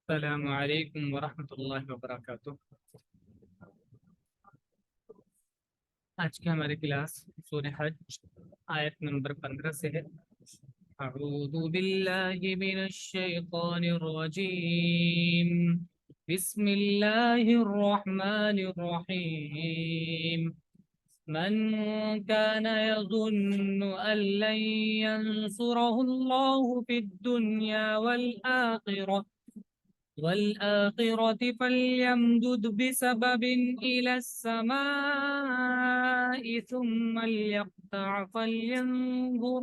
السلام علیکم ورحمۃ اللہ وبرکاتہ۔ آج کی ہماری کلاس سورہ حج آیت نمبر 15 سے ہے۔ اعوذ باللہ من الشیطان الرجیم، بسم اللہ الرحمن الرحیم۔ من كان يظن أن لن ينصره الله في الدنيا والآخرة فليمدد بسبب إلى السماء ثم ليقطع فلينظر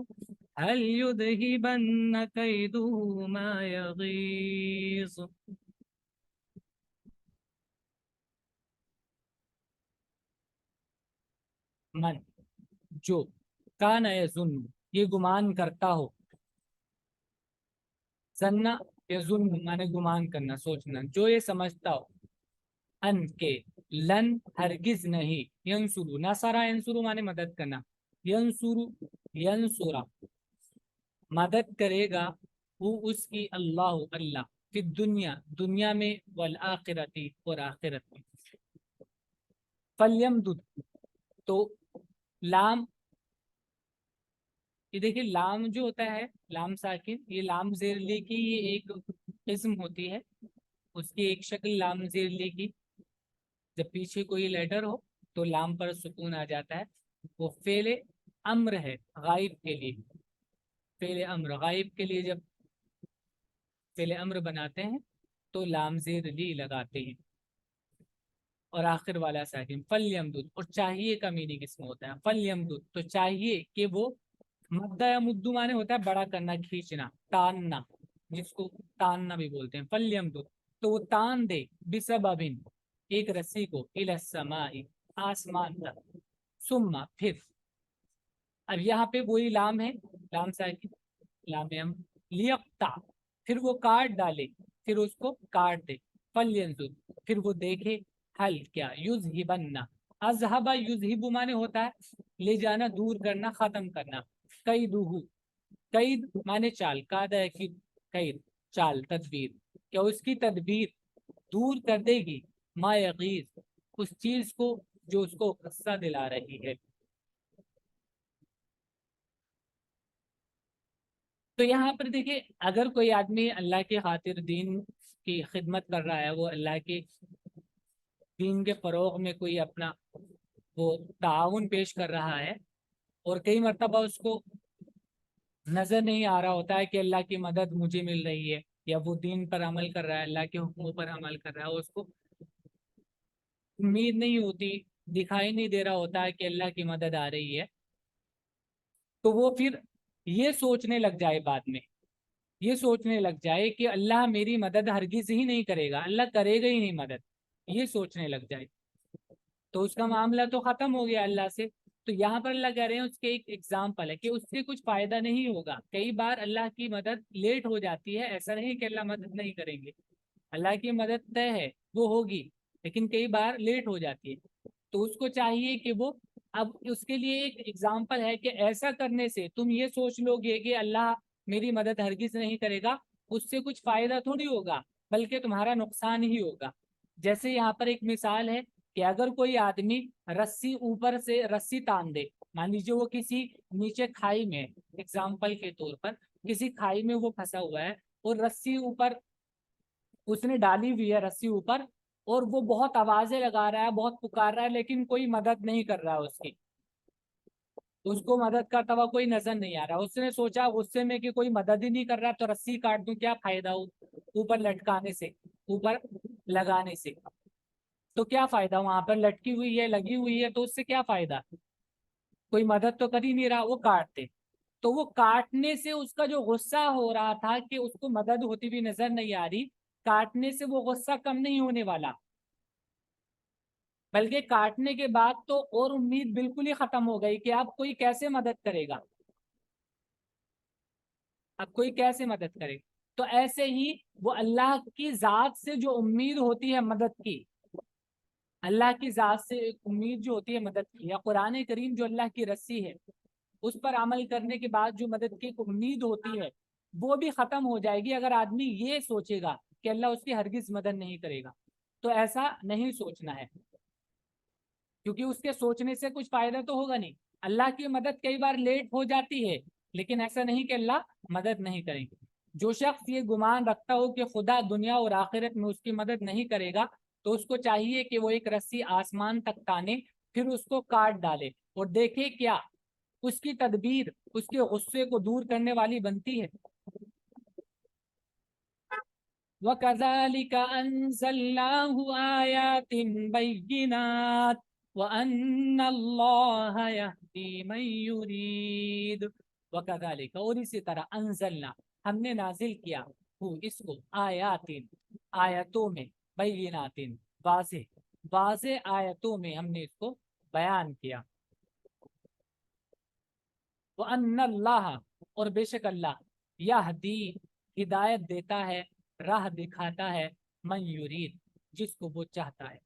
هل يذهبن كيده ما يغيظ۔ من جو کان یظن یہ گمان کرتا ہو، ظن یظن مانے گمان کرنا سوچنا، جو یہ سمجھتا ہو ان کے لن ہرگز نہیں، ینصرو نصرہ ینصرو مانے مدد کرنا، ینصرو ینصرہ مدد کرے گا وہ اس کی اللہ اللہ فی دنیا دنیا میں، والآخرتی اور آخرت میں۔ فلیمدد تو لام، یہ دیکھیے لام جو ہوتا ہے لام ساکن، یہ لام زیر لی کی یہ ایک قسم ہوتی ہے، اس کی ایک شکل لام زیر لی کی، جب پیچھے کوئی لیٹر ہو تو لام پر سکون آ جاتا ہے، وہ فعل امر ہے غائب کے لیے، فعل امر غائب کے لیے جب فعل امر بناتے ہیں تو لام زیر لی لگاتے ہیں، اور آخر والا ساکن۔ فلیمدد اور چاہیے کا میننگ اس میں ہوتا ہے، فلیمدد تو چاہیے کہ وہ، مدہ یا مدو مانے ہوتا ہے بڑا کرنا، کھینچنا، تاننا، جس کو تاننا بھی بولتے ہیں۔ فلیمدد تو وہ تان دے، بسبب ایک رسی کو، الی السماء آسمان تک، ثم پھر، اب یہاں پہ وہی لام ہے، لام ساکن لام امر، لیقطع پھر وہ کاٹ ڈالے، پھر اس کو کاٹ دے، فلینظر پھر وہ دیکھے، حل کیا، یذہبن اذہب یذہب مانے ہوتا ہے لے جانا، دور کرنا، ختم کرنا، قیدہ قید مانے چال، قادہ کی قید چال تدبیر، کیا اس کی تدبیر دور کر دے گی، ما یغیظ اس چیز کو جو اس کو غصہ دلا رہی ہے۔ تو یہاں پر دیکھیں اگر کوئی آدمی اللہ کی خاطر دین کی خدمت کر رہا ہے، وہ اللہ کے دین کے فروغ میں کوئی اپنا وہ تعاون پیش کر رہا ہے، اور کئی مرتبہ اس کو نظر نہیں آ رہا ہوتا ہے کہ اللہ کی مدد مجھے مل رہی ہے، یا وہ دین پر عمل کر رہا ہے، اللہ کے حکموں پر عمل کر رہا ہے، اس کو امید نہیں ہوتی، دکھائی نہیں دے رہا ہوتا ہے کہ اللہ کی مدد آ رہی ہے، تو وہ پھر یہ سوچنے لگ جائے، بعد میں یہ سوچنے لگ جائے کہ اللہ میری مدد ہرگز ہی نہیں کرے گا، اللہ کرے گا ہی نہیں مدد، یہ سوچنے لگ جائے تو اس کا معاملہ تو ختم ہو گیا اللہ سے۔ تو یہاں پر اللہ کہہ رہے ہیں اس کے ایک ایگزامپل ہے کہ اس سے کچھ فائدہ نہیں ہوگا، کئی بار اللہ کی مدد لیٹ ہو جاتی ہے، ایسا نہیں کہ اللہ مدد نہیں کریں گے، اللہ کی مدد طے ہے وہ ہوگی، لیکن کئی بار لیٹ ہو جاتی ہے، تو اس کو چاہیے کہ وہ، اب اس کے لیے ایک ایگزامپل ہے کہ ایسا کرنے سے تم یہ سوچ لو گے کہ اللہ میری مدد ہرگز نہیں کرے گا، اس سے کچھ فائدہ تھوڑی ہوگا بلکہ تمہارا نقصان ہی ہوگا۔ جیسے یہاں پر ایک مثال ہے کہ اگر کوئی آدمی رسی اوپر سے رسی تان دے، مان لیجیے وہ کسی نیچے کھائی میں، ایگزامپل کے طور پر کسی کھائی میں وہ پھنسا ہوا ہے، اور رسی اوپر اس نے ڈالی ہوئی ہے، رسی اوپر، اور وہ بہت آوازیں لگا رہا ہے، بہت پکار رہا ہے، لیکن کوئی مدد نہیں کر رہا اس کی، اس کو مدد کرتا ہوا کوئی نظر نہیں آ رہا، اس نے سوچا غصے میں کہ کوئی مدد ہی نہیں کر رہا تو رسی کاٹ دوں، کیا فائدہ ہو اوپر لٹکانے سے، اوپر لگانے سے، تو کیا فائدہ، وہاں پر لٹکی ہوئی ہے، لگی ہوئی ہے، تو اس سے کیا فائدہ، کوئی مدد تو کر ہی نہیں رہا، وہ کاٹ دے، تو وہ کاٹنے سے اس کا جو غصہ ہو رہا تھا کہ اس کو مدد ہوتی بھی نظر نہیں آ رہی، کاٹنے سے وہ غصہ کم نہیں ہونے والا، بلکہ کاٹنے کے بعد تو اور امید بالکل ہی ختم ہو گئی کہ اب کوئی کیسے مدد کرے گا، اب کوئی کیسے مدد کرے گا۔ تو ایسے ہی وہ اللہ کی ذات سے جو امید ہوتی ہے مدد کی، اللہ کی ذات سے ایک امید جو ہوتی ہے مدد کی، یا قرآن کریم جو اللہ کی رسی ہے اس پر عمل کرنے کے بعد جو مدد کی ایک امید ہوتی ہے، وہ بھی ختم ہو جائے گی اگر آدمی یہ سوچے گا کہ اللہ اس کی ہرگز مدد نہیں کرے گا. تو ایسا نہیں سوچنا ہے، کیونکہ اس کے سوچنے سے کچھ فائدہ تو ہوگا نہیں. اللہ کی مدد کئی بار لیٹ ہو جاتی ہے، لیکن ایسا نہیں کہ اللہ مدد نہیں کریں گے. جو شخص یہ گمان رکھتا ہو کہ خدا دنیا اور آخرت میں اس کی مدد نہیں کرے گا، تو اس کو چاہیے کہ وہ ایک رسی آسمان تک تانے، پھر اس کو کاٹ ڈالے اور دیکھے کیا اس کی تدبیر اس کے غصے کو دور کرنے والی بنتی ہے. وَكَذَلِكَ أَنزَلْنَاهُ آيَاتٍ بَيِّنَاتٍ وَأَنَّ اللَّهَ يَهْدِي مَن يُرِيدُ. وَكَذَلِكَ، اور اسی طرح، انزلنا، ہم نے نازل کیا، اس کو، آیاتٍ، آیتوں میں، بینات، واضح آیتوں میں ہم نے اس کو بیان کیا. وَأَنَّ اللَّهَ، اور بے شک اللہ، یہدی، ہدایت دیتا ہے، راہ دکھاتا ہے، من یرید، جس کو وہ چاہتا ہے.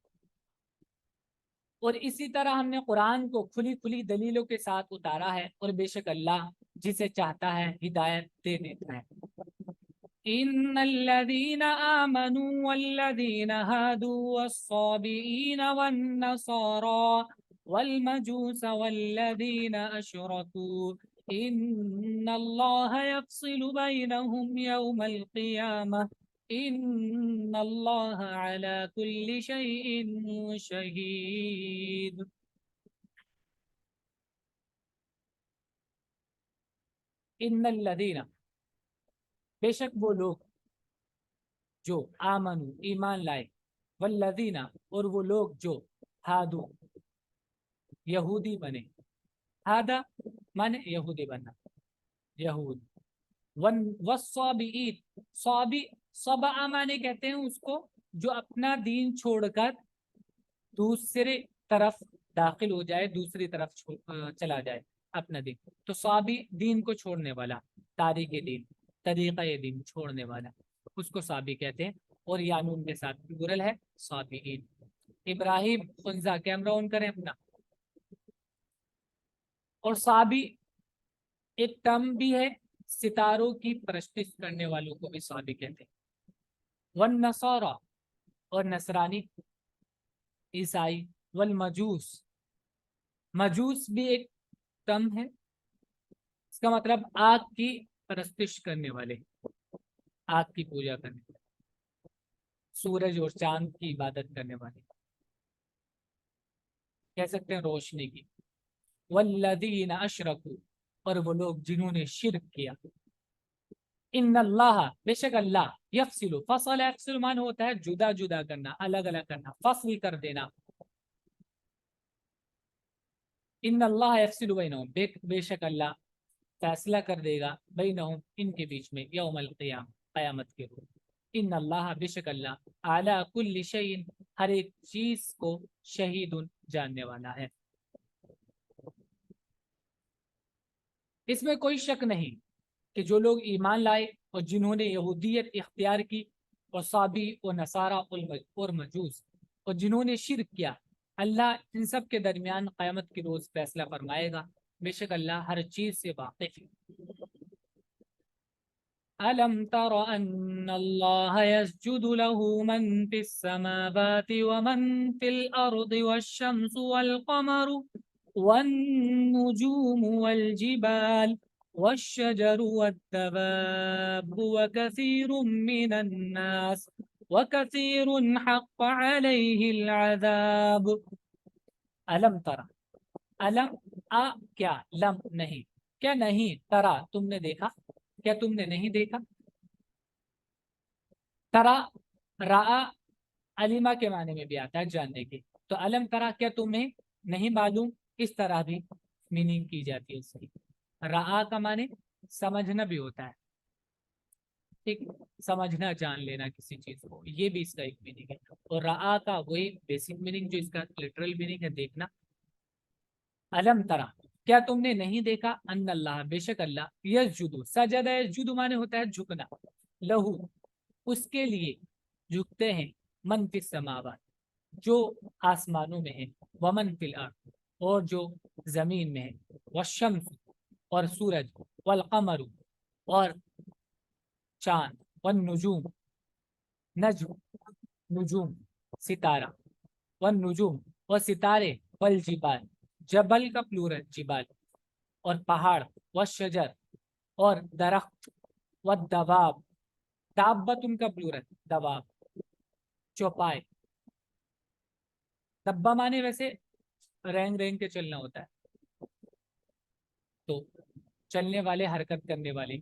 اور اسی طرح ہم نے قرآن کو کھلی کھلی دلیلوں کے ساتھ اتارا ہے، اور بے شک اللہ جسے چاہتا ہے ہدایت دے دیتا ہے. ان الذين آمنوا والذين هادوا والصابئين والنصارى والمجوس والذين أشركوا ان الله يفصل بينهم يوم القيامة ان الله على كل شيء شهيد. ان الذين، بے شک وہ لوگ جو آمنو، ایمان لائے، والذین، اور وہ لوگ جو ہادو، یہودی بنے. ہادا مانے یہودی بننا، یہود. والصابئین، صابی، صبع مانے کہتے ہیں اس کو جو اپنا دین چھوڑ کر دوسرے طرف داخل ہو جائے، دوسری طرف چلا جائے اپنا دین. تو صابی دین کو چھوڑنے والا، تاریخ دین، طریقہ دین چھوڑنے والا، اس کو صابی کہتے ہیں. اور یانون کے ساتھ پلورل ہے، صابئین. ابراہیم خنزا، کیمرہ آن کریں اپنا. اور صابی ایک ٹرم بھی ہے، ستاروں کی پرستش کرنے والوں کو بھی صابی کہتے ہیں. والنصارى، اور نصرانی، عیسائی. والمجوس، مجوس بھی ایک ٹرم ہے، اس کا مطلب آگ کی پرستش کرنے والے، آگ کی پوجا کرنے والے، سورج اور چاند کی عبادت کرنے والے، کہہ سکتے ہیں روشنی کی. والذین اشرکوا، اور وہ لوگ جنہوں نے شرک کیا. ان اللہ، بے شک اللہ، یفصل، فصل، یفصل معنی ہوتا ہے جدا جدا کرنا، الگ الگ کرنا، فصل کر دینا. ان اللہ یفصل بینہم، بے شک اللہ فیصلہ کر دے گا، بینہم، ان کے بیچ میں، یوم القیامہ، قیامت کے روز. ان اللہ، بے شک اللہ، اعلی کل شیء، ہر ایک چیز کو، شہید، جاننے والا ہے. اس میں کوئی شک نہیں کہ جو لوگ ایمان لائے اور جنہوں نے یہودیت اختیار کی، اور صابی اور نصارہ اور مجوس، اور جنہوں نے شرک کیا، اللہ ان سب کے درمیان قیامت کے روز فیصلہ فرمائے گا. بے شک اللہ ہر چیز سے واقف ہے. أَلَمْ تَرَ أَنَّ اللَّهَ يَسْجُدُ لَهُ مَنْ فِي السَّمَاوَاتِ وَمَنْ فِي الْأَرْضِ وَالشَّمْسُ وَالْقَمَرُ وَالنُّجُومُ وَالْجِبَالُ وَالشَّجَرُ وَالدَّوَابُّ وَكَثِيرٌ مِّنَ النَّاسِ وَكَثِيرٌ حَقَّ عَلَيْهِ الْعَذَابُ. أَلَمْ تَرَ، علم، کیا، لم نہیں، کیا نہیں، ترا تم نے دیکھا، کیا تم نے نہیں دیکھا. ترا، را، علیما کے معنی میں بھی آتا ہے جاننے کی. تو علم ترا، کیا تمہیں نہیں معلوم، اس طرح بھی میننگ کی جاتی ہے. صحیح. را کا معنی سمجھنا بھی ہوتا ہے، ٹھیک، سمجھنا، جان لینا کسی چیز کو، یہ بھی اس کا ایک میننگ ہے. اور را کا وہی بیسک میننگ جو اس کا لٹرل میننگ ہے، دیکھنا. علم ترا، کیا تم نے نہیں دیکھا، ان اللہ، بے شک اللہ، یسجد، سجد، یسجد مانے ہوتا ہے جھکنا، لہو، اس کے لیے جھکتے ہیں، من فی السماوات، جو آسمانوں میں ہے، ومن فی الارض، اور جو زمین میں ہے، والشمس، اور سورج، والقمر، اور چاند، والنجوم، नजम, नुजूम सितारा, वन नुजूम और सितारे, वल जिबाल जबल का प्लूरल जिबाल, और पहाड़, व शजर और दरख्त, व दवाब दाब्बत उनका प्लूरल दवाब, चौपाए। दब्बा माने वैसे रेंग रेंग के चलना होता है, तो चलने वाले, हरकत करने वाले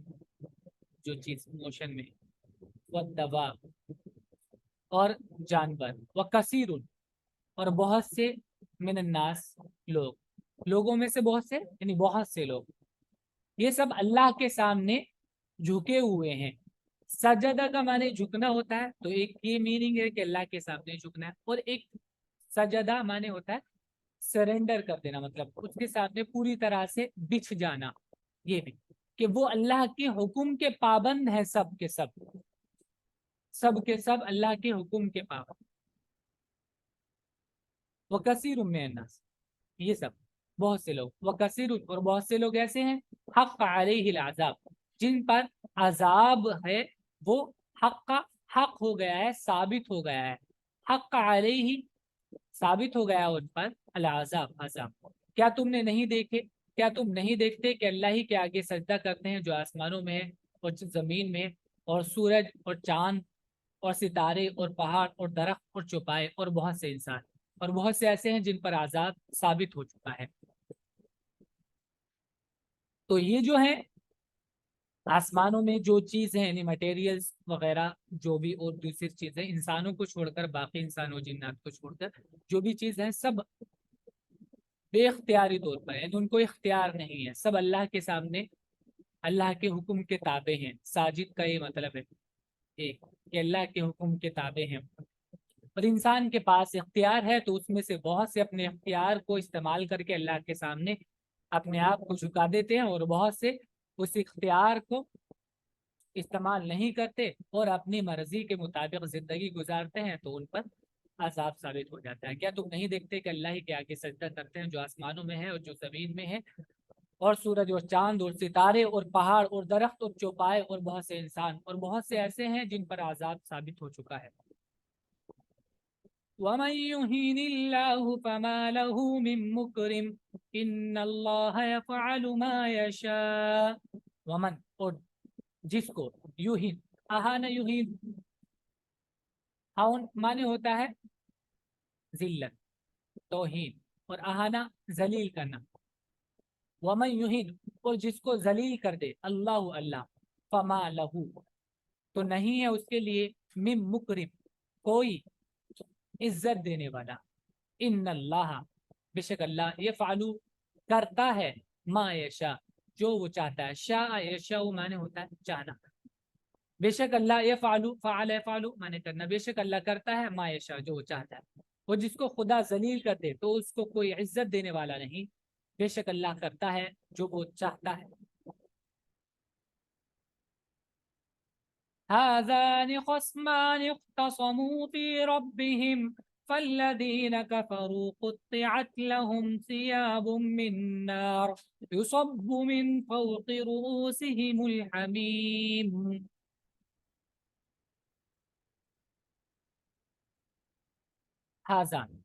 जो चीज मोशन में, व दवाब और जानवर, व कसीरुन और बहुत से, मिनन्नास लोग, लोगों में से बहुत से यानी बहुत से लोग, ये सब अल्लाह के सामने झुके हुए हैं। सजदा का माने झुकना होता है, तो एक ये मीनिंग है कि अल्लाह के सामने झुकना है, और एक सजदा माने होता है सरेंडर कर देना, मतलब उसके सामने पूरी तरह से बिछ जाना। ये भी कि वो अल्लाह के हुक्म के पाबंद है, सब के सब, सब के सब अल्लाह के हुक्म के पाबंद। वो कसीर में नास, ये सब बहुत से लोग, वो कसीर और बहुत से लोग ऐसे हैं, हक अलैहिल अज़ाब, जिन पर अजाब है वो हक का हक हो गया है, साबित हो गया है, हक अलैहि साबित हो गया उन पर, अल अज़ाब अज़ाब। क्या तुमने नहीं देखे, क्या तुम नहीं देखते कि अल्लाह ही के आगे सजदा करते हैं जो आसमानों में है और जो जमीन में है, और सूरज और चांद और सितारे और पहाड़ और दरख्त और चौपाए और बहुत से इंसान, और बहुत से ऐसे हैं जिन पर आजाद साबित हो चुका है। तो ये जो है आसमानों में जो चीज है, यानी मटेरियल्स वगैरह जो भी, और दूसरी चीजें इंसानों को छोड़कर, बाकी इंसानों जिन्नात को छोड़कर जो भी चीज है, सब बेख्तियारी तौर पर है, उनको इख्तियार नहीं है, सब अल्लाह के सामने अल्लाह के हुक्म के ताबे हैं। साजिद का ये मतलब है एक, कि अल्लाह के हुक्म के ताबे हैं। और इंसान के पास इख्तियार है तो उसमें से बहुत से अपने इख्तियार को इस्तेमाल करके अल्लाह के सामने अपने आप को झुका देते हैं, और बहुत से उस इख्तियार को इस्तेमाल नहीं करते और अपनी मर्जी के मुताबिक जिंदगी गुजारते हैं, तो उन पर अजाब साबित हो जाता है। क्या तुम नहीं देखते कि अल्लाह ही के आगे सजदा करते हैं जो आसमानों में है और जो जमीन में है, और सूरज और चांद और सितारे और पहाड़ और दरख्त और चौपाए और बहुत से इंसान, और बहुत से ऐसे हैं जिन पर आजाब साबित हो चुका है। वमन युहिनिल्लाहु फमा लहू मिन मुकरिम इन्नल्लाह यफ़अलु मा यशा। वमन और जिसको, युहिन, आहान युहिन, हाउन माने होता है जिल्लत, तौहीन, और आहाना जलील करना। वमन युहिन और जिसको जलील कर दे अल्लाह अल्लाह, फमा लहू तो नहीं है उसके लिए, मिन मुकरिम कोई इज्जत देने वाला, इन अल्लाह बेशक अल्लाह, ये फालू करता है, मा यशा जो वो चाहता है, शाह यशा माने होता है चाहना, बेशक अल्लाह ये फालू फ़ाल फालू माने करना, बेशक अल्लाह करता है, मा यशा जो वो चाहता है। वो जिसको खुदा जलील कर दे तो उसको कोई इज्जत देने वाला नहीं, बेशक अल्लाह करता है जो वो चाहता है। हाज़ान ख़स्मान इख़्तसमू फ़ी रब्बिहिम फ़ल्लज़ीन कफ़रू क़ुत्तिअत लहुम सियाबुम मिन नार युसब्बु मिन फ़ौक़ि रुऊसिहिमुल हमीम। हाज़ान,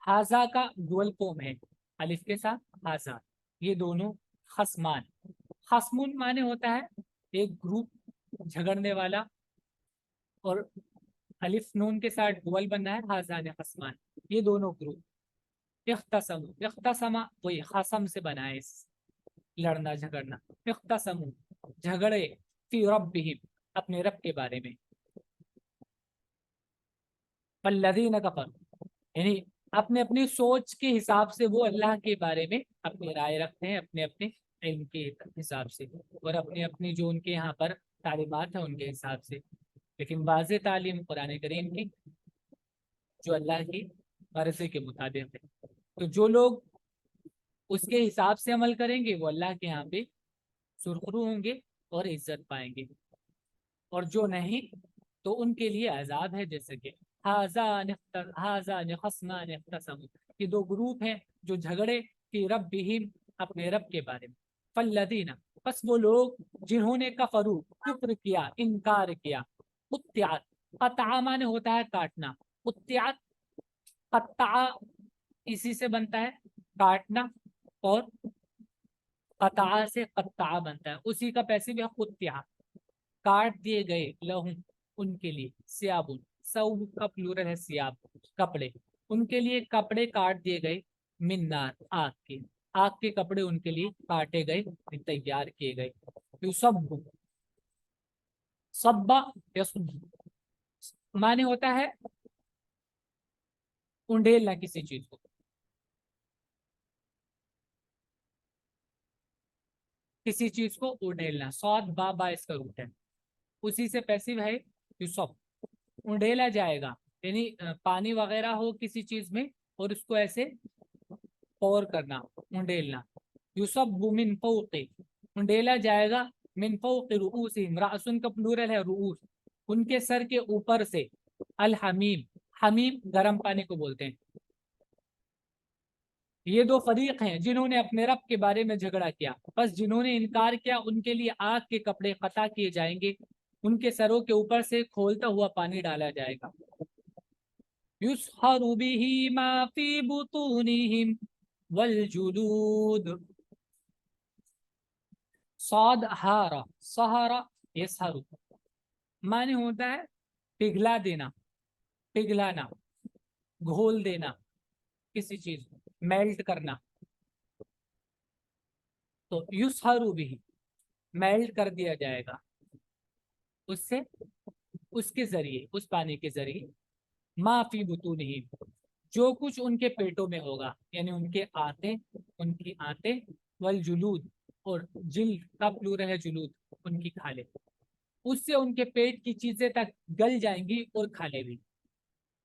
हाजा का डुअल फॉर्म है अलिफ के साथ हाजा, ये दोनों खसमान, खसमुन माने होता है एक ग्रुप झगड़ने वाला, और अलिफ नून के साथ डुअल बन रहा है हाजान खसमान, ये दोनों ग्रुप। इख्तसम, इख्तसमा वही खसम से बना है, लड़ना झगड़ना। इख्तसमू झगड़े, फी रब्बिहिम अपने रब के बारे में, वल्लज़ीन कफर यानी अपने अपनी सोच के हिसाब से वो अल्लाह के बारे में अपनी राय रखते हैं, अपने अपने इल्म के हिसाब से, और अपनी अपनी जो उनके यहाँ पर तालीमात है उनके हिसाब से। लेकिन वाज़ेह तालीम कुरान करीम की जो अल्लाह की मर्ज़ी के मुताबिक है, तो जो लोग उसके हिसाब से अमल करेंगे वो अल्लाह के यहाँ पे सुरखरू होंगे और इज्जत पाएंगे, और जो नहीं तो उनके लिए अजाब है। जैसे कि हाज़ान ख़स्मान इख़्तसमू, ये दो ग्रुप हैं जो झगड़े, कि रब्बिहिम अपने रब के बारे में, फल्लदीना बस वो लोग जिन्होंने कफरू कुफ्र किया, इनकार किया, कुत्तियात قطع माने होता है काटना, कुत्तियात कत्ता इसी से बनता है काटना, और कता से कत्ता बनता है, उसी का पैसिव है कुत्तिया, काट दिए गए, लहू उनके लिए, सियाबुन सऊब का प्लूरल है सियाब कपड़े, उनके लिए कपड़े काट दिए गए, मिन्नार आग के कपड़े उनके लिए काटे गए, तैयार किए गए। युसब्बु सब्बा यसुब्बु माने होता है उंडेलना किसी चीज को, किसी चीज को उंडेलना, सौद बा इसका रूट है, उसी से पैसिव है युसब, उंडेला जाएगा, यानी पानी वगैरह हो किसी चीज में और उसको ऐसे पोर करना, उंडेलना। युसब्बु मिन फौक़ि उंडेला जाएगा, मिन फौक़ि रुऊसिहिम रासुन का प्लूरल है रुऊस, उनके सर के ऊपर से, अल हमीम हमीम गर्म पानी को बोलते हैं। ये दो फरीक हैं जिन्होंने अपने रब के बारे में झगड़ा किया, बस जिन्होंने इनकार किया उनके लिए आग के कपड़े कता किए जाएंगे, उनके सरों के ऊपर से खोलता हुआ पानी डाला जाएगा। युस्हरु बिही मा फी बुतूनिहिम वल जुलूद, सौद हारा सहारा यसहरु माने होता है पिघला देना, पिघलाना, घोल देना किसी चीज को, मेल्ट करना, तो युस्हरु बिही मेल्ट कर दिया जाएगा उससे, उसके जरिए, उस पानी के जरिए, माफी बुतूनिहिम जो कुछ उनके पेटों में होगा, यानी उनके आते, उनकी आते, वल जुलूद और जिल्द का प्लूरल है जुलूद, उनकी खाले, उससे उनके पेट की चीजें तक गल जाएंगी और खाले भी,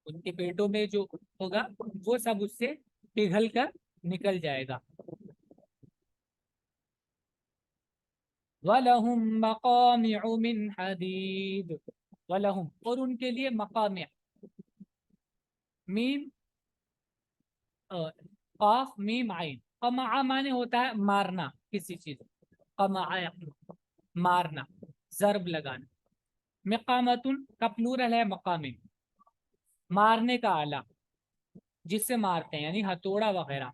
उनके पेटों में जो होगा वो सब उससे पिघल कर निकल जाएगा। वलहुम मकामिउ मिन हदीद, वलहुम और उनके लिए मकामिअ, मीम काफ मीम आइन, कमा माने होता है मारना किसी चीज, कमा मारना, जर्ब लगाना, मिकामतुन का प्लूरल है मकामिन मारने का आला जिससे मारते हैं, यानी हथौड़ा वगैरह,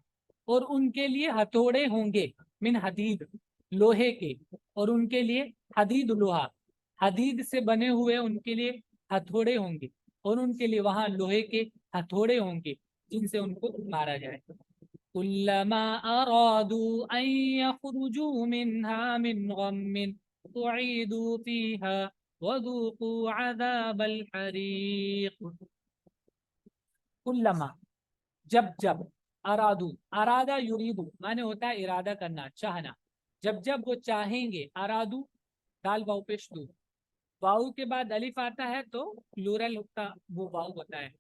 और उनके लिए हथौड़े होंगे, मिन हदीद लोहे के, और उनके लिए हदीद लोहा, हदीद से बने हुए उनके लिए हथौड़े होंगे, और उनके लिए वहां लोहे के हथौड़े होंगे जिनसे उनको मारा जाए। कुल्लमा अरादू अन यखरुजू मिन्हा मिन गम्मिन उईदू फीहा वज़ूक़ू अज़ाबल हरीक़, कुल्लमा जब जब, अरादू अरादा युरीदू माने होता है इरादा करना, चाहना, जब जब वो चाहेंगे, अरादू दाल वाव पेश दू, वाव के बाद अलिफ आता है तो प्लूरल का वो वाव होता है,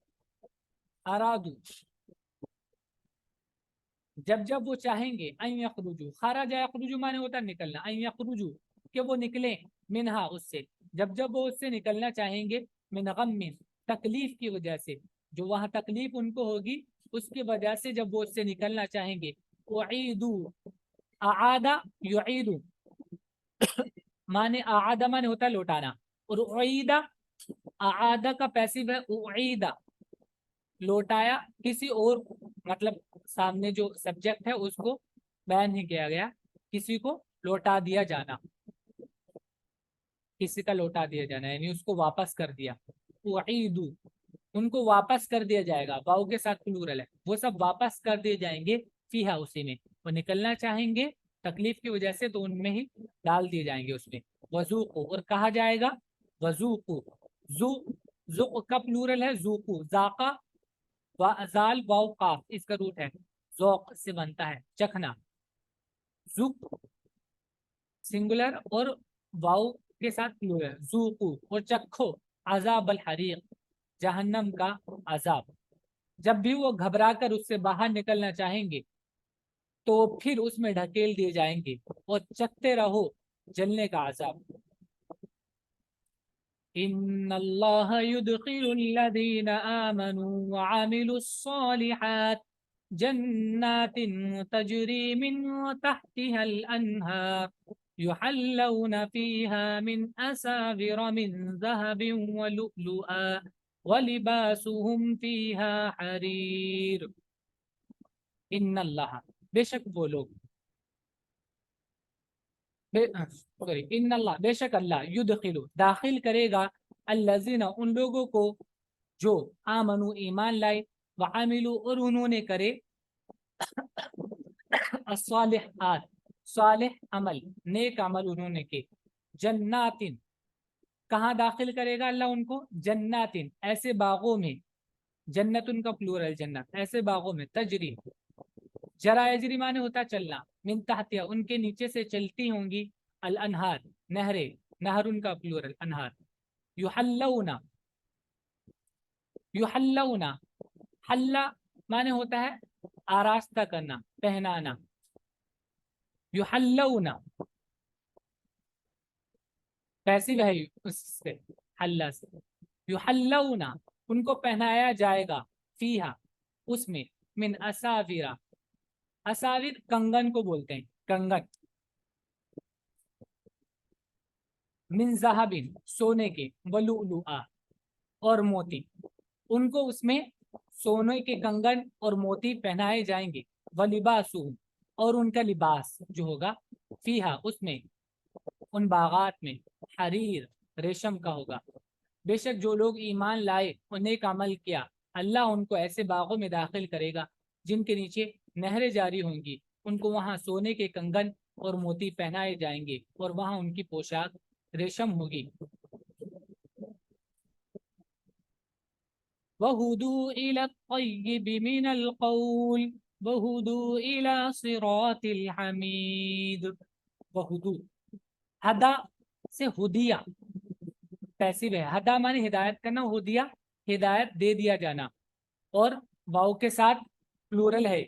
अरादू जब जब वो चाहेंगे, अन यखरुजू खराजा यखरुजू माने होता है निकलना, अन यखरुजू कि वो निकले, मिनहा उससे, जब जब वो उससे निकलना चाहेंगे, मिन गम्मिन तकलीफ की वजह से, जो वहां तकलीफ उनको होगी उसकी वजह से जब वो उससे निकलना चाहेंगे, उईदू आदा युईदू माने आदा माने होता है लौटाना, और उईदा आदा का पैसिव है उईदा लौटाया, किसी और मतलब सामने जो सब्जेक्ट है उसको बयान नहीं किया गया, किसी को लौटा दिया जाना, किसी का लौटा दिया जाना यानी उसको वापस कर दिया, उईदू उनको वापस कर दिया जाएगा, वाव के साथ प्लूरल है, वो सब वापस कर दिए जाएंगे, फीहा उसी में, वो निकलना चाहेंगे तकलीफ की वजह से तो उनमें ही डाल दिए जाएंगे उसमें, वजूकू और कहा जाएगा वजूकू, जू जुक का प्लूरल है जूकू, जाका जाल वाव काफ इसका रूट है, जौक से बनता है चखना, जुक सिंगुलर और वाव के साथ प्लूरल, जूकू और चखो, अजाब अल हरीक जहन्नम का अजाब, जब भी वो घबरा कर उससे बाहर निकलना चाहेंगे तो फिर उसमें ढकेल दिए जाएंगे और चखते रहो जलने का अजाब। इन्नल्लाह युदखिलुल्लज़ीन आमनू व अमिलुस्सॉलिहात जन्नातिन तजरी मिन तहतिहल अन्हार, युहल्लौना फीहा मिन असाविर मिन ज़हबिन व लुअलुआ व लिबासुहुम फीहा हरीर। इन्नल्लाह, बेशक वो लोग, सॉरी, इन्नल्लाह, बेशक अल्लाह, युदखिलु, दाखिल करेगा, अल्लज़ीना, उन लोगों को जो आमनु, ईमान लाए, व आमिलु, और उन्होंने करे, अस्सालिहात, सालिह अमल, नेक अमल उन्होंने के, जन्नातिन, कहाँ दाखिल करेगा अल्लाह उनको? जन्नातिन, ऐसे बागों में, जन्नत उनका प्लूरल जन्नत, ऐसे बागों में, तजरी, जरा यजरी माने होता चलना, मिन तहतिया, उनके नीचे से चलती होंगी, अल अनहार, नहरे, नहर उनका प्लूरल अनहार, युहल्लौना, युहल्लौना, हल्ला माने होता है आरास्ता करना, पहनाना, युहल्लौना पैसिव है उससे, हल्ला से, युहल्लौना, उनको पहनाया जाएगा, फीहा, उसमें, मिन असाविरा, असाविर कंगन को बोलते हैं, कंगन, मिन ज़हाबिन, सोने के, वलुलुआ, और मोती, उनको उसमें सोने के कंगन और मोती पहनाए जाएंगे, वलिबासु, और उनका लिबास जो होगा, फीहा, उसमें, उन बागात में, हरीर, रेशम का होगा। बेशक जो लोग ईमान लाए और नेक अमल किया, अल्लाह उनको ऐसे बागों में दाखिल करेगा जिनके नीचे नहरें जारी होंगी, उनको वहाँ सोने के कंगन और मोती पहनाए जाएंगे, और वहाँ उनकी पोशाक रेशम होगी। वहुदू इला तय्यिबि मिनल कौल वहुदू इला सिरातिल हमीद। वहुदू, हदा से हुदिया, पैसिव है, हदा माने हिदायत करना, हुदिया हिदायत दे दिया जाना, और वाव के साथ प्लूरल है,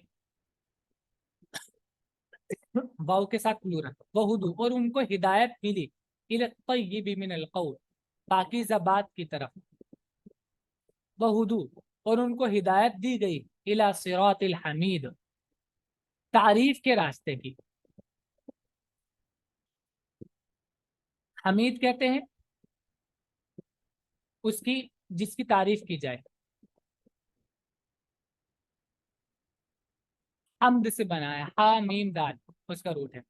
वाव के साथ प्लूरल, वहुदू, और उनको हिदायत मिली, इला तय्यिबि मिनल कौल, पाकीज़ा बात की तरफ, वहुदू, और उनको हिदायत दी गई, इला सिरातिल हमीद, तारीफ के रास्ते की। हमीद कहते हैं उसकी जिसकी तारीफ की जाए, हम्द से बनाया, हा मीम दाल उसका रूट है,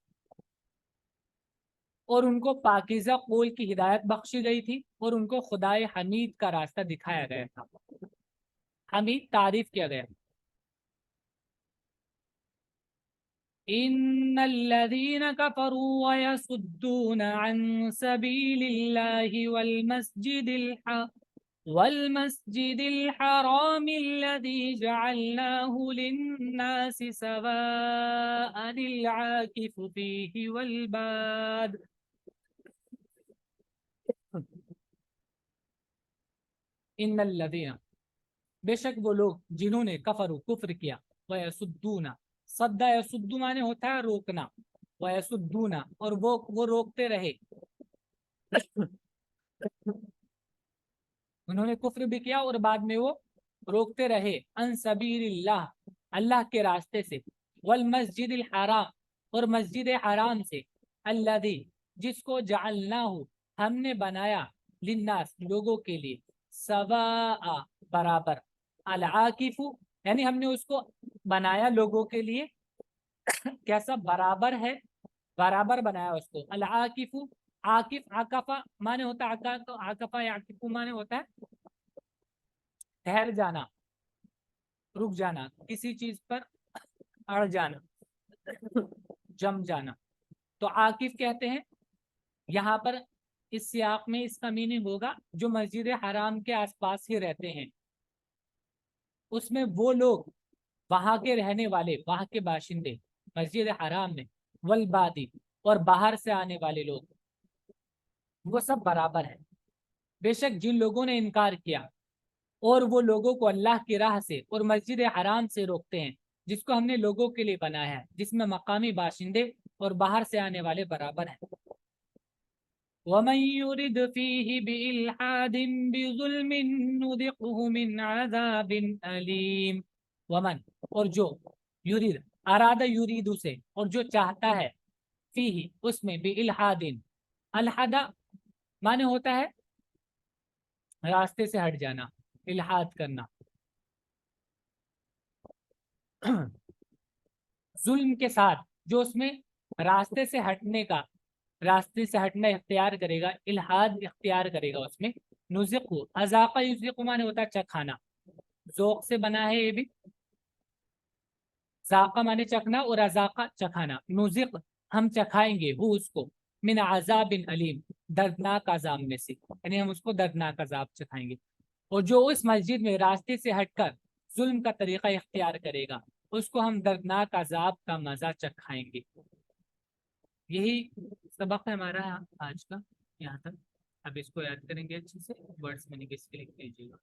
और उनको पाकीज़ा कौल की हिदायत बख्शी गई थी, और उनको खुदाए हमीद का रास्ता दिखाया गया था, हमीद तारीफ किया गया। इन्नल्लज़ीना कफ़रू व यसुद्दूना अन सबीलिल्लाहि वल मस्जिदिल हरामिल्लज़ी जअलनाहु लिन्नासि सवाअनिल आकिफु फीहि वल बाद। इन्नल्लज़ीना, बेशक वो लोग जिन्होंने कफरू, कुफ्र किया, व यसुद्दूना, सद्दा यसुद्दू माने होता है रोकना, व यसुद्दूना, और वो रोकते रहे, उन्होंने कुफ्र भी किया और बाद में वो रोकते रहे, अन सबीलिल्लाह, अल्लाह के रास्ते से, वल मस्जिदिल हराम, और मस्जिद हराम से, अल्लज़ी, जिसको जअलनाहु, हमने बनाया, लिन्नास, लोगों के लिए, सवाआ, बराबर, अल आकिफु, यानी हमने उसको बनाया लोगों के लिए, कैसा? बराबर है, बराबर बनाया उसको, अल आकिफु, आकिफ, आकफा माने होता है, आकफा या आकिफु माने होता है ठहर जाना, रुक जाना, किसी चीज पर अड़ जाना, जम जाना, तो आकिफ कहते हैं। यहाँ पर इस सियाक में इसका मीनिंग होगा जो मस्जिद हराम के आसपास ही रहते हैं, उसमें वो लोग, वहां के रहने वाले, वहां के बाशिंदे, मस्जिद हराम में, वलबादी, और बाहर से आने वाले लोग, वो सब बराबर है। बेशक जिन लोगों ने इनकार किया और वो लोगों को अल्लाह की राह से और मस्जिद हराम से रोकते हैं, जिसको हमने लोगों के लिए बनाया है, जिसमें मकामी बाशिंदे और बाहर से आने वाले बराबर हैं। वमन युरिद फीहि बिइल्हादिन बिजुल्मिन नुज़िक़हु मिन अज़ाबिन अलीम। वमन, और जो, युरिद, अरादा युरीदु से, और जो चाहता है, فیہ اس میں بالحاد، الحدا معنی ہوتا ہے راستے سے ہٹ جانا، الحاد کرنا، ظلم کے ساتھ جو اس میں راستے سے ہٹنے کا، راستے سے ہٹنا اختیار کرے گا، الحاد اختیار کرے گا اس میں، نزقو ازاقہ یزقو معنی ہوتا ہے چکھانا، ذوق سے بنا ہے یہ بھی، ذاقہ معنی چکھنا اور ازاقہ چکھانا، نزق ہم چکھائیں گے وہ اس کو، من عذاب علیم دردناک عذاب میں سے، یعنی ہم اس کو دردناک عذاب چکھائیں گے، اور جو اس مسجد میں راستے سے ہٹ کر ظلم کا طریقہ اختیار کرے گا اس کو ہم دردناک عذاب کا مزہ چکھائیں گے۔ یہی سبق ہے ہمارا آج کا یہاں تک۔ اب اس کو یاد کریں گے اچھے سے، ورڈس میں نکل کے لکھ لیجیے گا۔